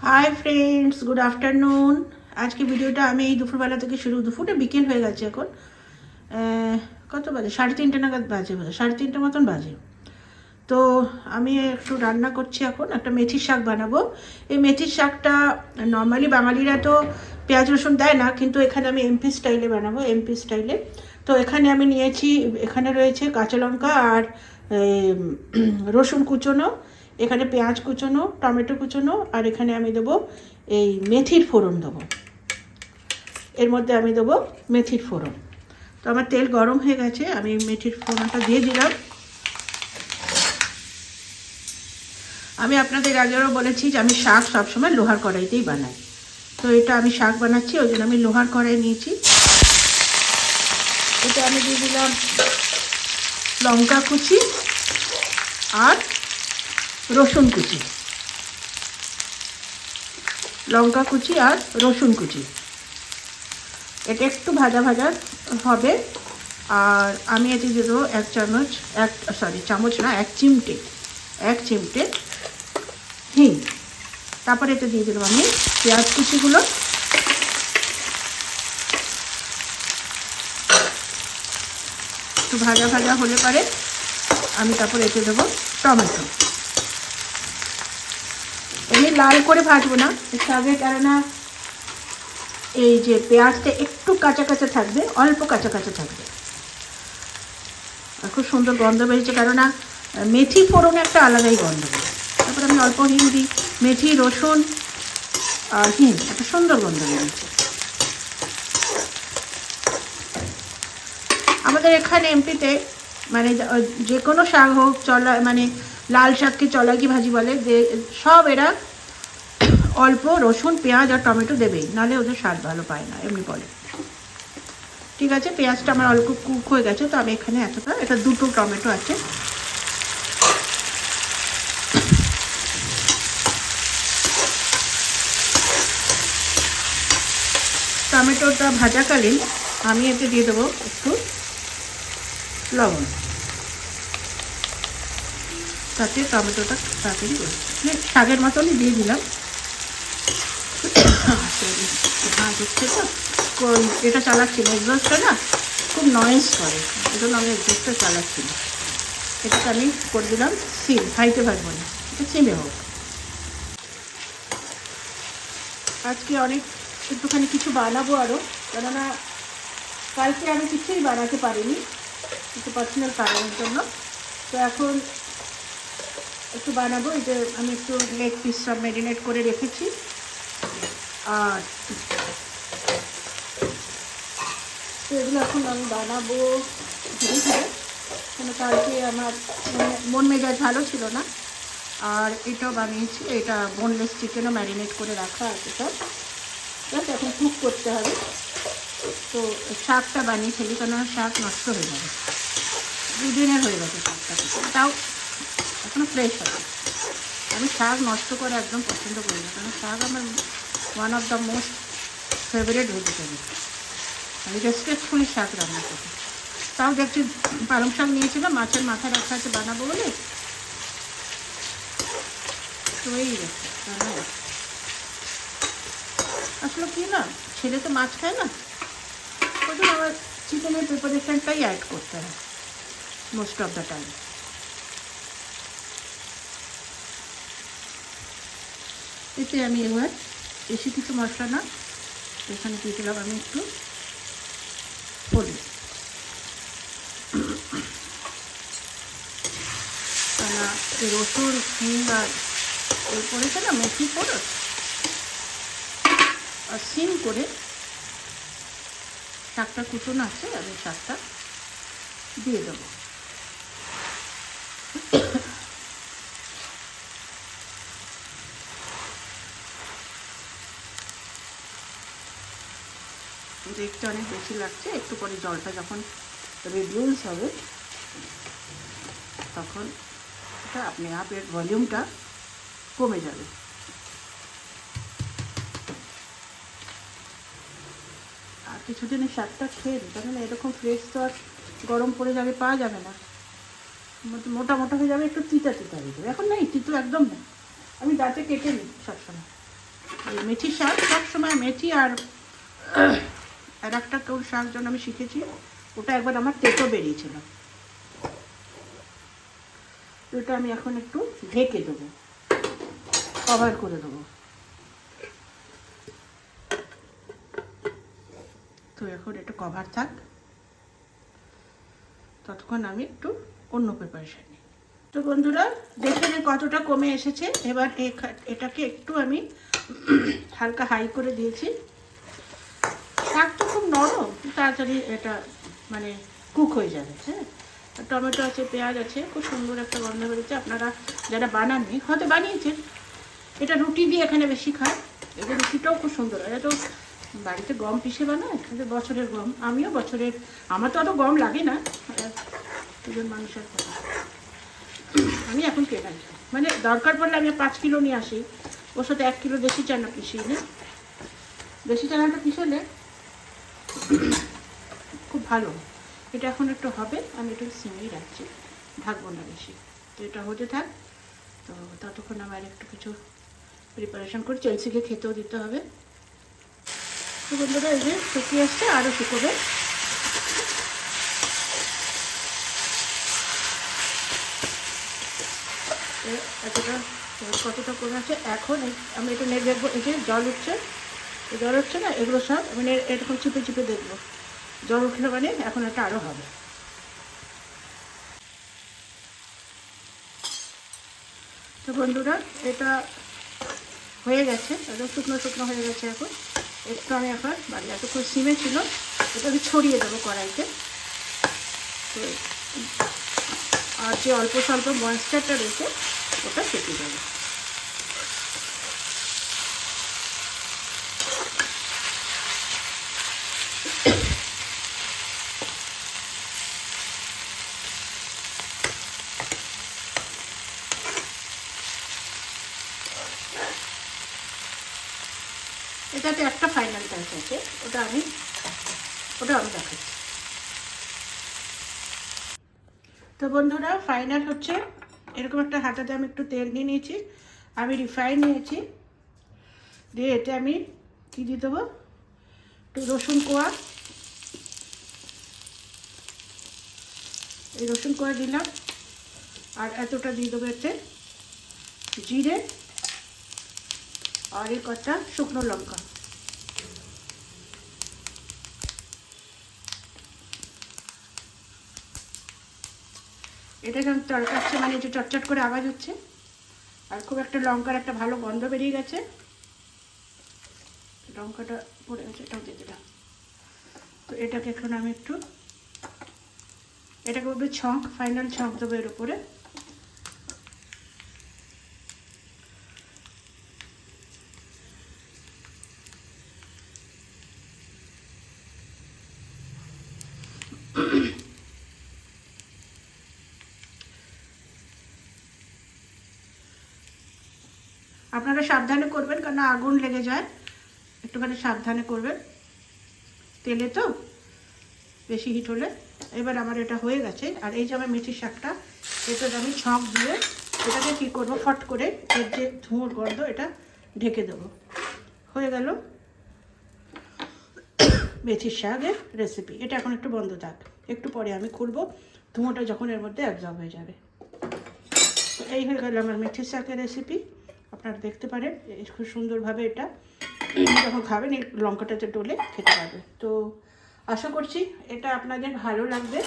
Hi friends, good afternoon. আজকে ভিডিওটা আমি এই দুপুরবেলা থেকে শুরু, দুপুরটা বিকেল হয়ে গেছে এখন। কত বাজে? 3:30 নাগাদ বাজে, 3:30 মতন বাজে। তো আমি একটু রান্না করছি এখন, একটা মেথির শাক বানাবো। এই মেথির শাকটা নর্মালি বাঙালিরা তো পেঁয়াজ রসুন দেয় না, কিন্তু এখানে আমি এমপি স্টাইলে বানাবো, এমপি স্টাইলে। তো এখানে আমি নিয়েছি, এখানে রয়েছে কাঁচা লঙ্কা আর রসুন কুচোনো, এখানে পেঁয়াজ কুচোনো, টমেটো কুচোনো, আর এখানে আমি দেবো এই মেথির ফোড়ন দেবো। এর মধ্যে আমি দেবো মেথির ফোড়ন। তো আমার তেল গরম হয়ে গেছে, আমি মেথির ফোড়নটা দিয়ে দিলাম। আমি আপনাদের আগেও বলেছি যে আমি শাক সবসময় লোহার কড়াইতেই বানাই। তো এটা আমি শাক বানাচ্ছি, ওই জন্য আমি লোহার কড়াই নিয়েছি। এটা আমি দিয়ে দিলাম লঙ্কা কুচি আর রসুন কুচি, লঙ্কা কুচি আর রসুন কুচি। এটা একটু ভাজা ভাজা হবে। আর আমি এতে দিয়ে দেবো এক চিমটে হিং। তারপরে এতে দিয়ে দিলাম আমি পেঁয়াজ কুচিগুলো, একটু ভাজা ভাজা হলে পরে আমি তারপর এতে দেবো টমেটো। এমনি লাল করে ভাজবো না শাকে, কেননা এই যে পেঁয়াজটা একটু কাঁচা কাঁচা থাকবে, অল্প কাঁচা কাঁচা থাকবে। আর খুব সুন্দর গন্ধ বেরিয়েছে, কেননা মেথি ফোড়নে একটা আলাদাই গন্ধ বেরোয়। তারপরে আমি অল্প হিং দিই, মেথি, রসুন আর হিং, একটা সুন্দর গন্ধ বেরিয়েছে। আমাদের এখানে এমপিতে মানে যে কোনো শাক হোক, চলা মানে লাল শাককে চলাকি ভাজি বলে, যে সব এরা অল্প রসুন, পেঁয়াজ আর টমেটো দেবেই, নাহলে ওদের স্বাদ ভালো পায় না, এমনি বলে। ঠিক আছে, পেঁয়াজটা আমার অল্প কুক হয়ে গেছে, তো আমি এখানে এটা দুটো টমেটো আছে। টমেটোটা ভাজাকালীন আমি এতে দিয়ে দেবো একটু লবণ, তাতে টমেটোটা তাড়াতাড়ি শাকের মতনই দিয়ে দিলাম। ভাজ হচ্ছে তো, এটা চালাচ্ছি না, এক্সস্টটা না খুব নয়েজ করে, এই জন্য আমি এক্সস্টটা চালাচ্ছি না। এটাকে আমি করে দিলাম সিম, হাইতে ভাজবো না, এটা সিমে হোক। আজকে একটুখানি কিছু বানাবো আরও, কেননা কালকে আমি কিছুই বানাতে পারিনি একটু পার্সোনাল কারণের জন্য। তো এখন একটু বানাবো। এই যে আমি একটু লেগ পিস সব ম্যারিনেট করে রেখেছি, আর তো এগুলো এখন আমি বানাবো ধীরে ধীরে, কেন কালকে আমার মন মেজাজ ভালো ছিল না। আর এটাও বানিয়েছি, এটা বোনলেস চিকেনও ম্যারিনেট করে রাখা আছে সব, ঠিক আছে। এখন কুক করতে হবে। তো শাকটা বানিয়ে ফেলি, কেন শাক নষ্ট হয়ে যাবে, দুদিনের হয়ে গেছে শাকটা, তাও এখনও ফ্রেশ হবে। আমি শাক নষ্ট করে একদম পছন্দ করি না, কারণ শাক আমার one of the most favourite vegetable. আমি রেসপেক্টফুলি শাক রান্না করি। তাও দেখছি পালং শাক নিয়েছিলাম, মাছের মাথা রাখা আছে বানাবো বলে, তো এই রান্না। আসলে কি না, ছেলে তো মাছ খায় না, ওই জন্য আমার চিকেনের প্রিপারেশনটাই অ্যাড করতে হয় মোস্ট অফ দ্য টাইম। এতে আমি এবার বেশি কিছু মশলা না, এখানে দিয়ে দিলাম আমি একটু হলুদ, কেননা রসুন, হিং আর ওই করেছে না মেথি ফোড়ন, আর সিম করে শাকটা কুচোনো আছে, আমি শাকটা দিয়ে দেবো। দেখতে অনেক বেশি লাগছে, একটু পরে জলটা যখন রিডিউস হবে তখন এটা আপনি এর ভলিউমটা কমে যাবে। আর কিছুদিন এই শাকটা খেয়ে দিই, কারণ এরকম ফ্রেশ তো আর গরম পড়ে যাবে পাওয়া যাবে না, মোটা হয়ে যাবে, একটু তিতা হয়ে যাবে। এখন নেই তিতো, একদম নেই, আমি দাঁতে কেটে নিই সবসময়। এই মেথি শাক সবসময় মেথি আর একটা কোন শাক যেন আমি শিখেছি, ওটা একবার আমার তেতো বেরিয়েছিল। ওটা আমি এখন একটু ঢেকে দেবো, কভার করে দেবো। তো এখন একটু কভার থাক, ততক্ষণ আমি একটু অন্য প্রিপারেশন নিই। তো বন্ধুরা দেখে নিন কতটা কমে এসেছে। এবার এটাকে একটু আমি হালকা হাই করে দিয়েছি। শাক তো খুব নরম, তাড়াতাড়ি এটা মানে কুক হয়ে যাবে। হ্যাঁ, টমেটো আছে, পেঁয়াজ আছে, খুব সুন্দর একটা গন্ধ বেরোচ্ছে। আপনারা যারা বানাননি হয়তো বানিয়েছেন। এটা রুটি দিয়ে এখানে বেশি খায়, এটা রুটিটাও খুব সুন্দর হয়। এটা তো বাড়িতে গম পিষে বানায়, বছরের গম। আমিও বছরের, আমার তো অত গম লাগে না, দুজন মানুষের কথা। আমি এখন কেনা মানে দরকার পড়লে আমি 5 কিলো নিয়ে আসি, ওর সাথে 1 কিলো দেশি চানা পিষিয়ে নিই। দেশি চানাটা পিষালে খুব ভালো। এটা এখন একটু হবে, আমি একটু সিমেই রাখছি, ঢাকবো না বেশি। তো এটা হতে থাক। তো ততক্ষণ আমার একটু কিছু প্রিপারেশন করে চেলসিকে খেতেও দিতে হবে। তো বন্ধুরা এই যে শুকিয়ে আসছে, আরও শুকোবে। এতটা কতটা কমে আছে এখন। আমি এটা নেড়ে দেখবো। এই যে জল উঠছে, জল উঠছে না, এগুলো সব আমি এরকম চিপে চিপে দেখবো। জল উঠলে মানে এখন এটা আরও হবে। তো বন্ধুরা এটা হয়ে গেছে, একদম শুকনো শুকনো হয়ে গেছে। এখন একটু আমি এখন বাড়ি এতক্ষণ সিমে ছিল, এটা আমি ছড়িয়ে দেবো কড়াইতে। তো আর যে অল্প স্বল্প ময়েশ্চারটা রয়েছে ওটা কেটে যাবে। এটাতে একটা ফাইনাল টাচ আছে, ওটা আমি দেখাচ্ছি। তো বন্ধুরা ফাইনাল হচ্ছে এরকম একটা হাতাতে আমি একটু তেল নিয়ে নিয়েছি, আমি রিফাইন নিয়েছি। দিয়ে এতে আমি কী দিয়ে দেবো, একটু রসুন কোয়া, এই রসুন কোয়া দিলাম। আর এতটা দিয়ে দেবো এতে জিরে, আর এই কটা শুকনো লঙ্কা। এটা যখন তরকাচ্ছে মানে যে চটচট করে আওয়াজ হচ্ছে, আর খুব একটা লঙ্কার একটা ভালো গন্ধ বেরিয়ে গেছে। লঙ্কাটা পড়ে গেছে, এটাও দিয়ে দিলাম। তো এটাকে এখন আমি একটু, এটাকে বলবে ছক, ফাইনাল ছক দেবো এর উপরে। আপনারা সাবধানে করবেন, কারণ আগুন লেগে যায়, একটুখানি সাবধানে করবেন, তেলে তো বেশি হিট হলে। এবার আমার এটা হয়ে গেছে। আর এই যে আমার মেথির শাকটা, এটাতে আমি ছক দিয়ে এটাকে কী করবো, ফট করে এর যে ধুঁয়োর গন্ধ এটা ঢেকে দেবো। হয়ে গেল মেথির শাকের রেসিপি। এটা এখন একটু বন্ধ থাক, একটু পরে আমি খুলবো, ধুঁয়োটা যখন এর মধ্যে অ্যাবজর্ব হয়ে যাবে। এই হয়ে গেল আমার মেথির শাকের রেসিপি। আপনারা দেখতে পারেন খুব সুন্দরভাবে এটা যখন খাবেন এই লঙ্কাটাতে ডলে খেতে পারবে। তো আশা করছি এটা আপনাদের ভালো লাগবে।